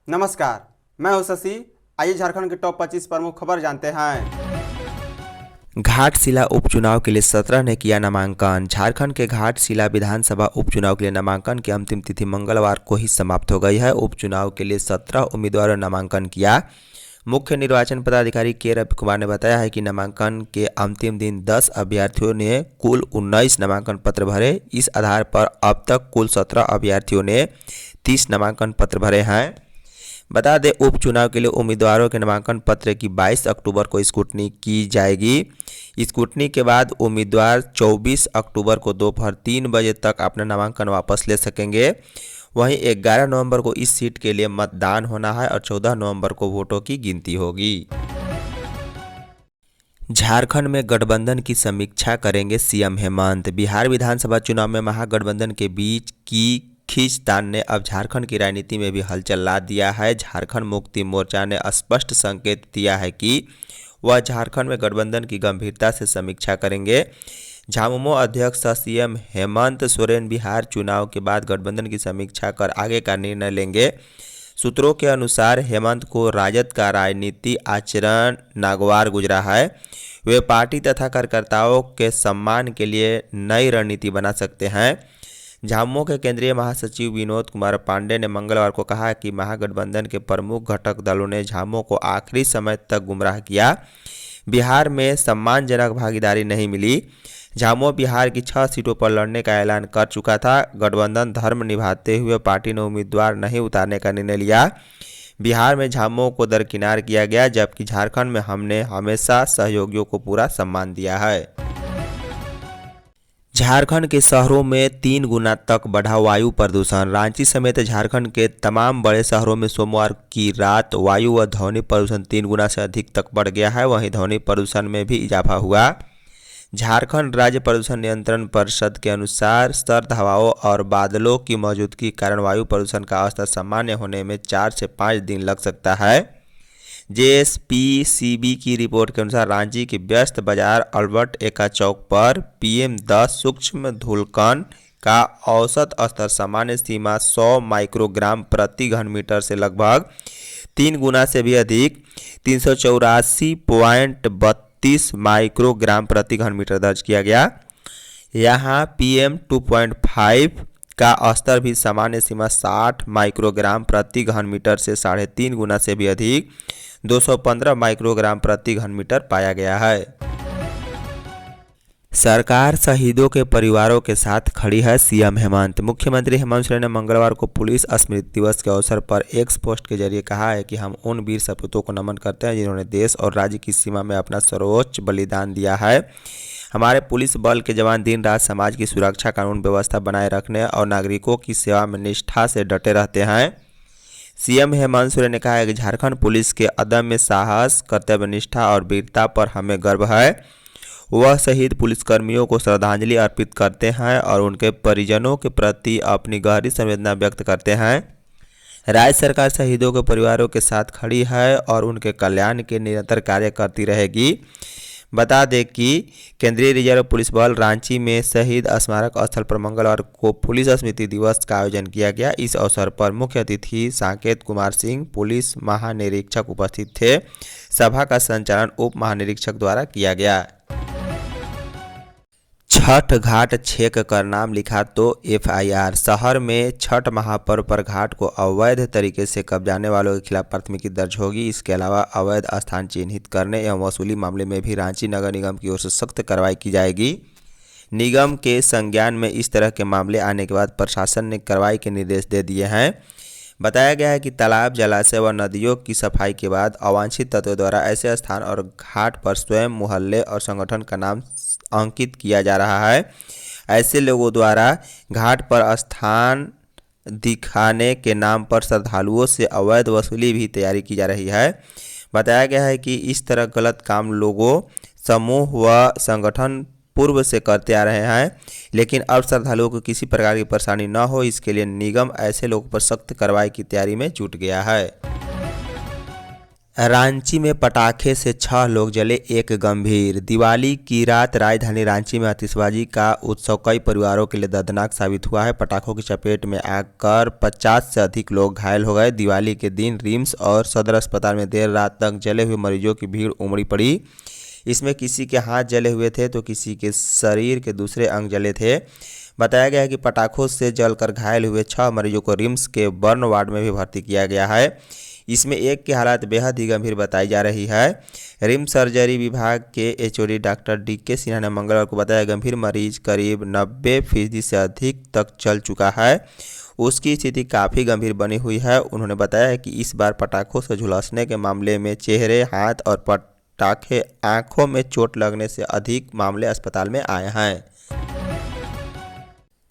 नमस्कार, मैं हूं शशि। आइए झारखंड के टॉप 25 प्रमुख खबर जानते हैं। घाटशिला उपचुनाव के लिए 17 ने किया नामांकन। झारखंड के घाटशिला विधानसभा उपचुनाव के लिए नामांकन की अंतिम तिथि मंगलवार को ही समाप्त हो गई है। उपचुनाव के लिए 17 उम्मीदवारों ने नामांकन किया। मुख्य निर्वाचन पदाधिकारी के रवि कुमार ने बताया है कि नामांकन के अंतिम दिन 10 अभ्यर्थियों ने कुल 19 नामांकन पत्र भरे। इस आधार पर अब तक कुल 17 अभ्यर्थियों ने 30 नामांकन पत्र भरे हैं। बता दें, उपचुनाव के लिए उम्मीदवारों के नामांकन पत्र की 22 अक्टूबर को स्क्रूटनी की जाएगी। स्क्रूटनी के बाद उम्मीदवार 24 अक्टूबर को दोपहर 3 बजे तक अपना नामांकन वापस ले सकेंगे। वहीं 11 नवंबर को इस सीट के लिए मतदान होना है और 14 नवंबर को वोटों की गिनती होगी। झारखंड में गठबंधन की समीक्षा करेंगे सीएम हेमंत। बिहार विधानसभा चुनाव में महागठबंधन के बीच की खींचतान ने अब झारखंड की राजनीति में भी हलचल ला दिया है। झारखंड मुक्ति मोर्चा ने स्पष्ट संकेत दिया है कि वह झारखंड में गठबंधन की गंभीरता से समीक्षा करेंगे। झामुमो अध्यक्ष सीएम हेमंत सोरेन बिहार चुनाव के बाद गठबंधन की समीक्षा कर आगे का निर्णय लेंगे। सूत्रों के अनुसार हेमंत को राजद का राजनीति आचरण नागवार गुजरा है। वे पार्टी तथा कार्यकर्ताओं के सम्मान के लिए नई रणनीति बना सकते हैं। झामुमो के केंद्रीय महासचिव विनोद कुमार पांडे ने मंगलवार को कहा कि महागठबंधन के प्रमुख घटक दलों ने झामुमो को आखिरी समय तक गुमराह किया। बिहार में सम्मानजनक भागीदारी नहीं मिली। झामुमो बिहार की 6 सीटों पर लड़ने का ऐलान कर चुका था। गठबंधन धर्म निभाते हुए पार्टी ने उम्मीदवार नहीं उतारने का निर्णय लिया। बिहार में झामुमो को दरकिनार किया गया, जबकि झारखंड में हमने हमेशा सहयोगियों को पूरा सम्मान दिया है। झारखंड के शहरों में 3 गुना तक बढ़ा वायु प्रदूषण। रांची समेत झारखंड के तमाम बड़े शहरों में सोमवार की रात वायु व ध्वनि प्रदूषण 3 गुना से अधिक तक बढ़ गया है। वहीं ध्वनि प्रदूषण में भी इजाफा हुआ। झारखंड राज्य प्रदूषण नियंत्रण परिषद के अनुसार सर्द हवाओं और बादलों की मौजूदगी के कारण वायु प्रदूषण का स्तर सामान्य होने में 4 से 5 दिन लग सकता है। जेएसपीसीबी की रिपोर्ट के अनुसार रांची के व्यस्त बाजार अल्बर्ट एक्का चौक पर PM10 सूक्ष्म धूलकण का औसत स्तर सामान्य सीमा 100 माइक्रोग्राम प्रति घन मीटर से लगभग 3 गुना से भी अधिक 384.32 माइक्रोग्राम प्रति घन मीटर दर्ज किया गया। यहाँ PM2.5 का स्तर भी सामान्य सीमा 60 माइक्रोग्राम प्रति घन मीटर से 3.5 गुना से भी अधिक 215 माइक्रोग्राम प्रति घन मीटर पाया गया है। सरकार शहीदों के परिवारों के साथ खड़ी है सीएम हेमंत। मुख्यमंत्री हेमंत सोरेन ने मंगलवार को पुलिस स्मृति दिवस के अवसर पर एक्स पोस्ट के जरिए कहा है कि हम उन वीर सपूतों को नमन करते हैं जिन्होंने देश और राज्य की सीमा में अपना सर्वोच्च बलिदान दिया है। हमारे पुलिस बल के जवान दिन रात समाज की सुरक्षा, कानून व्यवस्था बनाए रखने और नागरिकों की सेवा में निष्ठा से डटे रहते हैं। सीएम हेमंत सोरेन ने कहा है कि झारखंड पुलिस के अदम्य साहस, कर्तव्यनिष्ठा और वीरता पर हमें गर्व है। वह शहीद पुलिसकर्मियों को श्रद्धांजलि अर्पित करते हैं और उनके परिजनों के प्रति अपनी गहरी संवेदना व्यक्त करते हैं। राज्य सरकार शहीदों के परिवारों के साथ खड़ी है और उनके कल्याण के निरंतर कार्य करती रहेगी। बता दें कि केंद्रीय रिजर्व पुलिस बल रांची में शहीद स्मारक स्थल पर मंगलवार को पुलिस स्मृति दिवस का आयोजन किया गया। इस अवसर पर मुख्य अतिथि साकेत कुमार सिंह, पुलिस महानिरीक्षक उपस्थित थे। सभा का संचालन उप महानिरीक्षक द्वारा किया गया। छठ घाट छेक कर नाम लिखा तो FIR। शहर में छठ महापर्व पर घाट को अवैध तरीके से कब्जाने वालों के खिलाफ प्राथमिकी दर्ज होगी। इसके अलावा अवैध स्थान चिन्हित करने एवं वसूली मामले में भी रांची नगर निगम की ओर से सख्त कार्रवाई की जाएगी। निगम के संज्ञान में इस तरह के मामले आने के बाद प्रशासन ने कार्रवाई के निर्देश दे दिए हैं। बताया गया है कि तालाब, जलाशय व नदियों की सफाई के बाद अवांछित तत्वों द्वारा ऐसे स्थान और घाट पर स्वयं, मोहल्ले और संगठन का नाम अंकित किया जा रहा है। ऐसे लोगों द्वारा घाट पर स्थान दिखाने के नाम पर श्रद्धालुओं से अवैध वसूली भी तैयारी की जा रही है। बताया गया है कि इस तरह गलत काम लोगों, समूह व संगठन पूर्व से करते आ रहे हैं, लेकिन अब श्रद्धालुओं को किसी प्रकार की परेशानी न हो, इसके लिए निगम ऐसे लोगों पर सख्त कार्रवाई की तैयारी में जुट गया है। रांची में पटाखे से 6 लोग जले, एक गंभीर। दिवाली की रात राजधानी रांची में आतिशबाजी का उत्सव कई परिवारों के लिए दर्दनाक साबित हुआ है। पटाखों की चपेट में आकर 50 से अधिक लोग घायल हो गए। दिवाली के दिन रिम्स और सदर अस्पताल में देर रात तक जले हुए मरीजों की भीड़ उमड़ी पड़ी। इसमें किसी के हाथ जले हुए थे तो किसी के शरीर के दूसरे अंग जले थे। बताया गया है कि पटाखों से जलकर घायल हुए 6 मरीजों को रिम्स के बर्न वार्ड में भी भर्ती किया गया है। इसमें एक की हालत बेहद ही गंभीर बताई जा रही है। रिम्स सर्जरी विभाग के एचओडी डॉक्टर डीके सिन्हा ने मंगलवार को बताया गंभीर मरीज करीब 90% से अधिक तक चल चुका है। उसकी स्थिति काफ़ी गंभीर बनी हुई है। उन्होंने बताया कि इस बार पटाखों से झुलसने के मामले में चेहरे, हाथ और पटाखे आंखों में चोट लगने से अधिक मामले अस्पताल में आए हैं।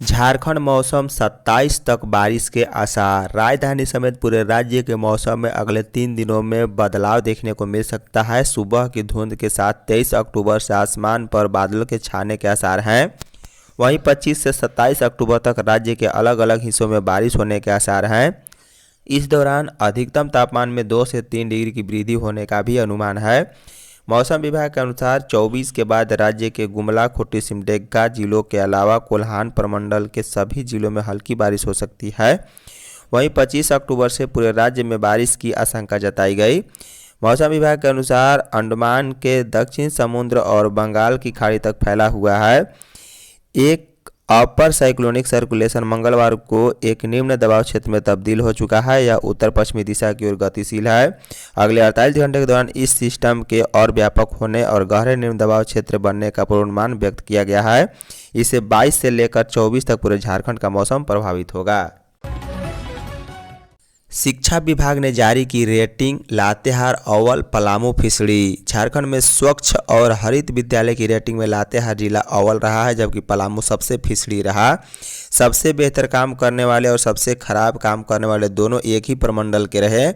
झारखंड मौसम 27 तक बारिश के आसार। राजधानी समेत पूरे राज्य के मौसम में अगले 3 दिनों में बदलाव देखने को मिल सकता है। सुबह की धुंध के साथ 23 अक्टूबर से आसमान पर बादल के छाने के आसार हैं। वहीं 25 से 27 अक्टूबर तक राज्य के अलग अलग हिस्सों में बारिश होने के आसार हैं। इस दौरान अधिकतम तापमान में 2 से 3 डिग्री की वृद्धि होने का भी अनुमान है। मौसम विभाग के अनुसार 24 के बाद राज्य के गुमला, खूंटी, सिमडेगा जिलों के अलावा कोल्हान प्रमंडल के सभी जिलों में हल्की बारिश हो सकती है। वहीं 25 अक्टूबर से पूरे राज्य में बारिश की आशंका जताई गई। मौसम विभाग के अनुसार अंडमान के दक्षिण समुद्र और बंगाल की खाड़ी तक फैला हुआ है एक अपर साइक्लोनिक सर्कुलेशन मंगलवार को एक निम्न दबाव क्षेत्र में तब्दील हो चुका है। यह उत्तर पश्चिमी दिशा की ओर गतिशील है। अगले 48 घंटे के दौरान इस सिस्टम के और व्यापक होने और गहरे निम्न दबाव क्षेत्र बनने का पूर्वानुमान व्यक्त किया गया है। इससे 22 से लेकर 24 तक पूरे झारखंड का मौसम प्रभावित होगा। शिक्षा विभाग ने जारी की रेटिंग, लातेहार अव्वल, पलामू फिसड़ी। झारखंड में स्वच्छ और हरित विद्यालय की रेटिंग में लातेहार जिला अव्वल रहा है, जबकि पलामू सबसे फिसड़ी रहा। सबसे बेहतर काम करने वाले और सबसे खराब काम करने वाले दोनों एक ही प्रमंडल के रहे।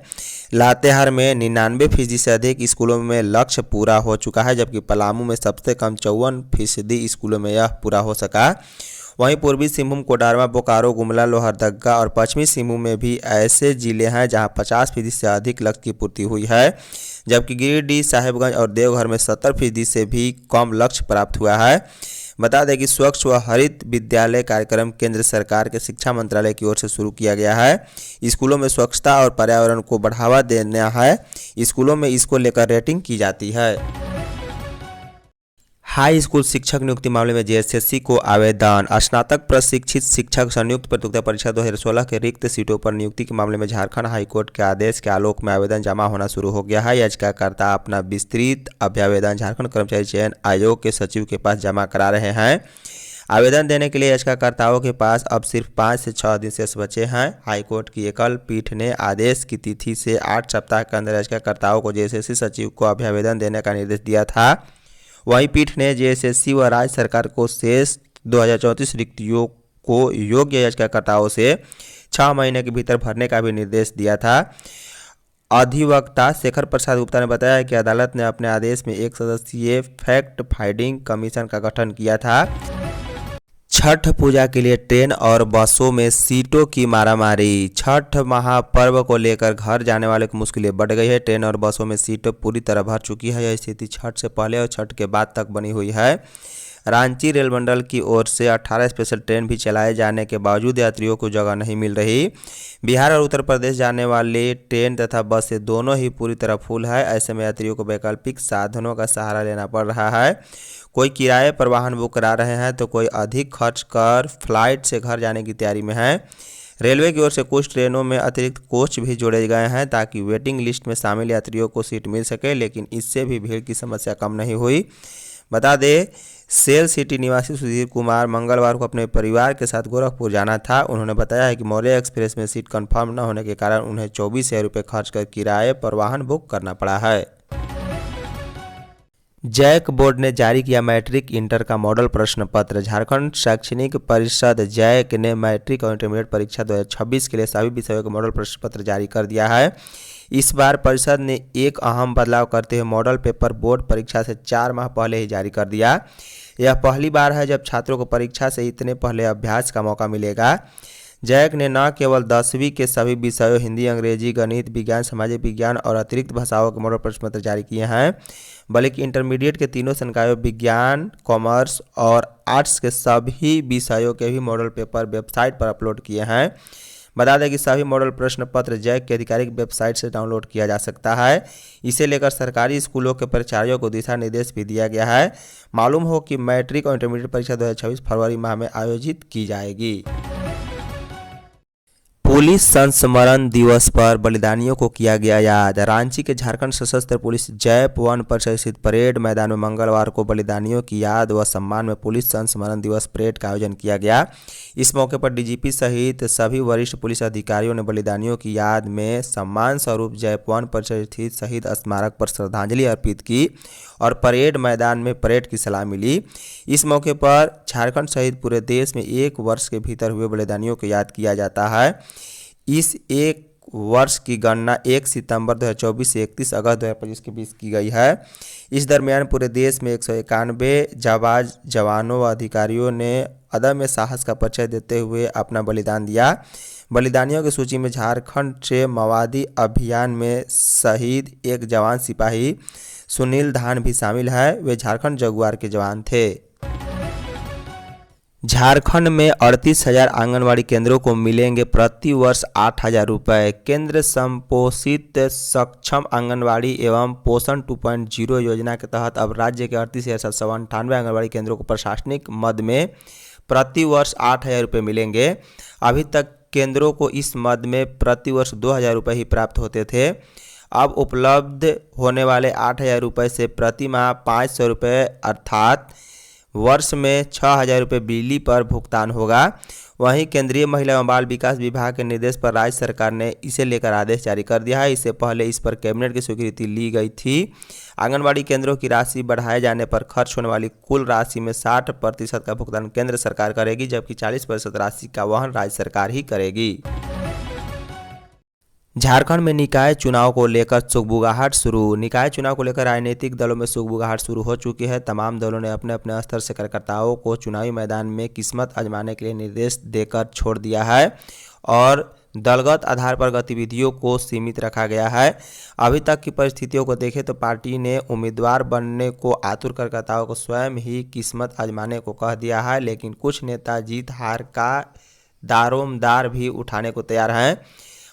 लातेहार में 99% से अधिक स्कूलों में लक्ष्य पूरा हो चुका है, जबकि पलामू में सबसे कम 54% स्कूलों में यह पूरा हो सका। वहीं पूर्वी सिंहभूम, कोडरमा, बोकारो, गुमला, लोहरदगा और पश्चिमी सिंहभूम में भी ऐसे जिले हैं जहां 50% से अधिक लक्ष्य की पूर्ति हुई है, जबकि गिरिडीह, साहेबगंज और देवघर में 70% से भी कम लक्ष्य प्राप्त हुआ है। बता दें कि स्वच्छ व हरित विद्यालय कार्यक्रम केंद्र सरकार के शिक्षा मंत्रालय की ओर से शुरू किया गया है। स्कूलों में स्वच्छता और पर्यावरण को बढ़ावा देना है। स्कूलों में इसको लेकर रेटिंग की जाती है। हाई स्कूल शिक्षक नियुक्ति मामले में जेएसएससी को आवेदन। स्नातक प्रशिक्षित शिक्षक संयुक्त प्रतियोगिता परीक्षा 2016 के रिक्त सीटों पर नियुक्ति के मामले में झारखंड हाईकोर्ट के आदेश के आलोक में आवेदन जमा होना शुरू हो गया है। याचिकाकर्ता अपना विस्तृत अभ्यावेदन झारखंड कर्मचारी चयन आयोग के सचिव के पास जमा करा रहे हैं। आवेदन देने के लिए याचिकाकर्ताओं के पास अब सिर्फ 5 से 6 दिन शेष बचे हैं। हाईकोर्ट की एकल पीठ ने आदेश की तिथि से 8 सप्ताह के अंदर याचिकाकर्ताओं को जेएसएससी सचिव को अभ्यावेदन देने का निर्देश दिया था। वहीं पीठ ने जेएसएससी व राज्य सरकार को शेष 2034 रिक्तियों को योग्य याचिकाकर्ताओं से 6 महीने के भीतर भरने का भी निर्देश दिया था। अधिवक्ता शेखर प्रसाद गुप्ता ने बताया कि अदालत ने अपने आदेश में एक सदस्यीय फैक्ट फाइंडिंग कमीशन का गठन किया था। छठ पूजा के लिए ट्रेन और बसों में सीटों की मारामारी। छठ महापर्व को लेकर घर जाने वाले को मुश्किलें बढ़ गई है। ट्रेन और बसों में सीटें पूरी तरह भर चुकी है। यह स्थिति छठ से पहले और छठ के बाद तक बनी हुई है। रांची रेल मंडल की ओर से 18 स्पेशल ट्रेन भी चलाए जाने के बावजूद यात्रियों को जगह नहीं मिल रही। बिहार और उत्तर प्रदेश जाने वाली ट्रेन तथा बस से दोनों ही पूरी तरह फुल है। ऐसे में यात्रियों को वैकल्पिक साधनों का सहारा लेना पड़ रहा है। कोई किराए पर वाहन बुक करा रहे हैं तो कोई अधिक खर्च कर फ्लाइट से घर जाने की तैयारी में है। रेलवे की ओर से कुछ ट्रेनों में अतिरिक्त कोच भी जोड़े गए हैं ताकि वेटिंग लिस्ट में शामिल यात्रियों को सीट मिल सके, लेकिन इससे भी भीड़ की समस्या कम नहीं हुई। बता दें, सेल सिटी निवासी सुधीर कुमार मंगलवार को अपने परिवार के साथ गोरखपुर जाना था। उन्होंने बताया है कि मौर्य एक्सप्रेस में सीट कंफर्म न होने के कारण उन्हें 24,000 रुपये खर्च कर किराए पर वाहन बुक करना पड़ा है। जैक बोर्ड ने जारी किया मैट्रिक इंटर का मॉडल प्रश्न पत्र। झारखंड शैक्षणिक परिषद जैक ने मैट्रिक और इंटरमीडिएट परीक्षा 2026 के लिए सभी विषयों का मॉडल प्रश्न पत्र जारी कर दिया है। इस बार परिषद ने एक अहम बदलाव करते हुए मॉडल पेपर बोर्ड परीक्षा से 4 माह पहले ही जारी कर दिया। यह पहली बार है जब छात्रों को परीक्षा से इतने पहले अभ्यास का मौका मिलेगा। जैक ने न केवल 10वीं के सभी विषयों हिंदी, अंग्रेजी, गणित, विज्ञान, सामाजिक विज्ञान और अतिरिक्त भाषाओं के मॉडल प्रश्न पत्र जारी किए हैं, बल्कि इंटरमीडिएट के तीनों संकायों विज्ञान, कॉमर्स और आर्ट्स के सभी विषयों के भी मॉडल पेपर वेबसाइट पर अपलोड किए हैं। बता दें कि सभी मॉडल प्रश्न पत्र जैक की आधिकारिक वेबसाइट से डाउनलोड किया जा सकता है। इसे लेकर सरकारी स्कूलों के प्राचार्यों को दिशा निर्देश भी दिया गया है। मालूम हो कि मैट्रिक और इंटरमीडिएट परीक्षा 2026 फरवरी माह में आयोजित की जाएगी। पुलिस संस्मरण दिवस पर बलिदानियों को किया गया याद। रांची के झारखंड सशस्त्र पुलिस जैप 1 परिसर स्थित परेड मैदान में मंगलवार को बलिदानियों की याद व सम्मान में पुलिस संस्मरण दिवस परेड का आयोजन किया गया। इस मौके पर डीजीपी सहित सभी वरिष्ठ पुलिस अधिकारियों ने बलिदानियों की याद में सम्मान स्वरूप जैप 1 परिसर स्थित शहीद स्मारक पर श्रद्धांजलि अर्पित की और परेड मैदान में परेड की सलामी ली। इस मौके पर झारखंड सहित पूरे देश में 1 वर्ष के भीतर हुए बलिदानियों को याद किया जाता है। इस 1 वर्ष की गणना 1 सितंबर 2024 से 31 अगस्त 2025 के बीच की गई है। इस दरमियान पूरे देश में 191 जाबाज जवानों व अधिकारियों ने अदम्य साहस का परिचय देते हुए अपना बलिदान दिया। बलिदानियों की सूची में झारखंड से माओवादी अभियान में शहीद एक जवान सिपाही सुनील धान भी शामिल है। वे झारखंड जगुआर के जवान थे। झारखंड में 38,000 आंगनवाड़ी केंद्रों को मिलेंगे प्रति वर्ष 8,000 रुपये। केंद्र संपोषित सक्षम आंगनवाड़ी एवं पोषण 2.0 योजना के तहत अब राज्य के 38,798 आंगनवाड़ी केंद्रों को प्रशासनिक मद में प्रति वर्ष 8,000 रुपये मिलेंगे। अभी तक केंद्रों को इस मद में प्रति वर्ष 2,000 रुपये ही प्राप्त होते थे। अब उपलब्ध होने वाले 8,000 रुपये से प्रति माह 500 रुपये अर्थात वर्ष में 6,000 रुपये बिजली पर भुगतान होगा। वहीं केंद्रीय महिला एवं बाल विकास विभाग के निर्देश पर राज्य सरकार ने इसे लेकर आदेश जारी कर दिया है। इससे पहले इस पर कैबिनेट की स्वीकृति ली गई थी। आंगनबाड़ी केंद्रों की राशि बढ़ाए जाने पर खर्च होने वाली कुल राशि में 60% का भुगतान केंद्र सरकार करेगी, जबकि 40% राशि का वहन राज्य सरकार ही करेगी। झारखंड में निकाय चुनाव को लेकर सुगबुगाहट शुरू। निकाय चुनाव को लेकर राजनीतिक दलों में सुगबुगाहट शुरू हो चुकी है। तमाम दलों ने अपने अपने स्तर से कार्यकर्ताओं को चुनावी मैदान में किस्मत आजमाने के लिए निर्देश देकर छोड़ दिया है और दलगत आधार पर गतिविधियों को सीमित रखा गया है। अभी तक की परिस्थितियों को देखें तो पार्टी ने उम्मीदवार बनने को आतुर कार्यकर्ताओं को स्वयं ही किस्मत आजमाने को कह दिया है, लेकिन कुछ नेता जीत हार का दारोमदार भी उठाने को तैयार हैं।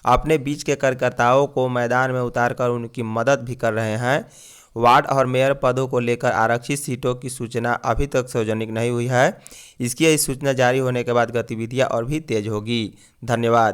अपने बीच के कार्यकर्ताओं को मैदान में उतारकर उनकी मदद भी कर रहे हैं। वार्ड और मेयर पदों को लेकर आरक्षित सीटों की सूचना अभी तक सार्वजनिक नहीं हुई है। इसकी सूचना जारी होने के बाद गतिविधियां और भी तेज होगी। धन्यवाद।